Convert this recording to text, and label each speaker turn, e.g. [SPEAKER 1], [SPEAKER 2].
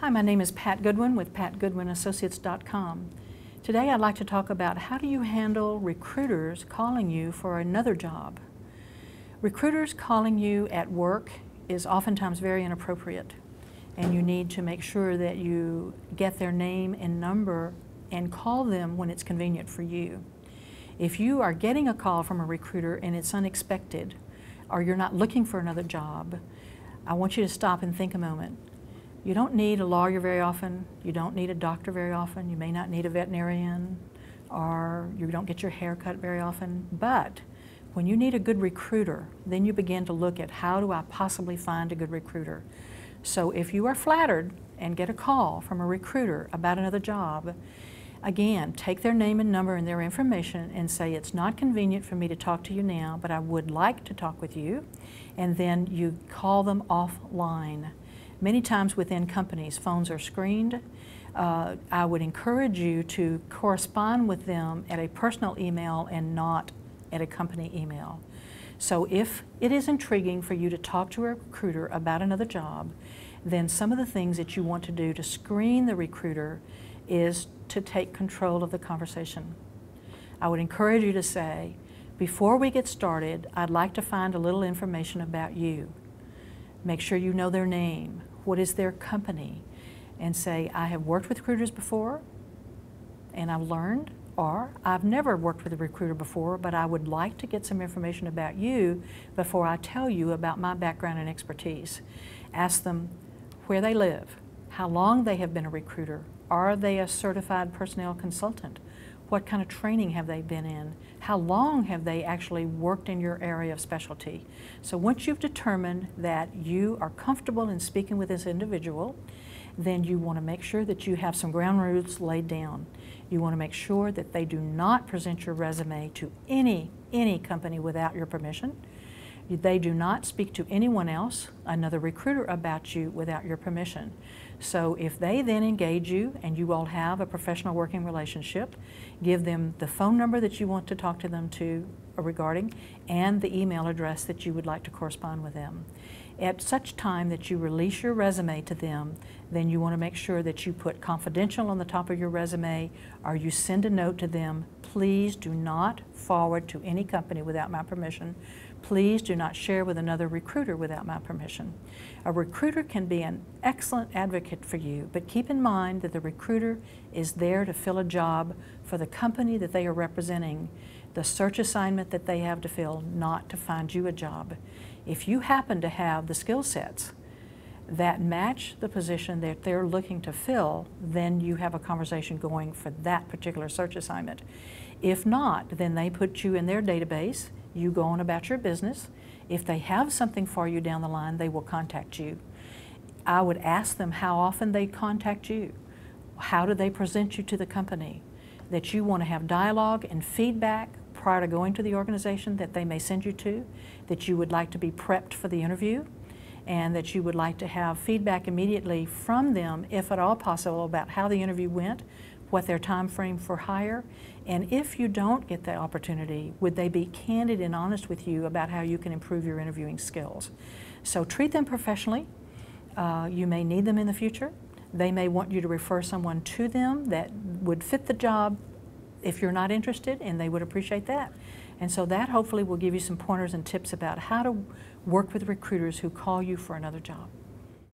[SPEAKER 1] Hi, my name is Pat Goodwin with patgoodwinassociates.com. Today I'd like to talk about how do you handle recruiters calling you for another job. Recruiters calling you at work is oftentimes very inappropriate, and you need to make sure that you get their name and number and call them when it's convenient for you. If you are getting a call from a recruiter and it's unexpected, or you're not looking for another job, I want you to stop and think a moment. You don't need a lawyer very often, you don't need a doctor very often, you may not need a veterinarian, or you don't get your hair cut very often, but when you need a good recruiter, then you begin to look at how do I possibly find a good recruiter. So if you are flattered and get a call from a recruiter about another job, again, take their name and number and their information and say, it's not convenient for me to talk to you now, but I would like to talk with you, and then you call them offline. Many times within companies, phones are screened. I would encourage you to correspond with them at a personal email and not at a company email. So if it is intriguing for you to talk to a recruiter about another job, then some of the things that you want to do to screen the recruiter is to take control of the conversation. I would encourage you to say, before we get started, I'd like to find a little information about you. Make sure you know their name. What is their company? And say, I have worked with recruiters before and I've learned, or I've never worked with a recruiter before, but I would like to get some information about you before I tell you about my background and expertise. Ask them where they live, how long they have been a recruiter, are they a certified personnel consultant? What kind of training have they been in? How long have they actually worked in your area of specialty? So once you've determined that you are comfortable in speaking with this individual, then you want to make sure that you have some ground rules laid down. You want to make sure that they do not present your resume to any company without your permission. They do not speak to anyone else, another recruiter, about you without your permission. So if they then engage you and you all have a professional working relationship, give them the phone number that you want to talk to them to regarding and the email address that you would like to correspond with them. At such time that you release your resume to them, then you want to make sure that you put confidential on the top of your resume, or you send a note to them, please do not forward to any company without my permission. Please do not share with another recruiter without my permission. A recruiter can be an excellent advocate for you, but keep in mind that the recruiter is there to fill a job for the company that they are representing, the search assignment that they have to fill, not to find you a job. If you happen to have the skill sets that match the position that they're looking to fill, then you have a conversation going for that particular search assignment. If not, then they put you in their database, you go on about your business. If they have something for you down the line, they will contact you. I would ask them how often they contact you. How do they present you to the company? That you want to have dialogue and feedback prior to going to the organization that they may send you to, that you would like to be prepped for the interview, and that you would like to have feedback immediately from them, if at all possible, about how the interview went, what their time frame for hire, and if you don't get the opportunity, would they be candid and honest with you about how you can improve your interviewing skills. So treat them professionally. You may need them in the future. They may want you to refer someone to them that would fit the job if you're not interested, and they would appreciate that. And so that hopefully will give you some pointers and tips about how to work with recruiters who call you for another job.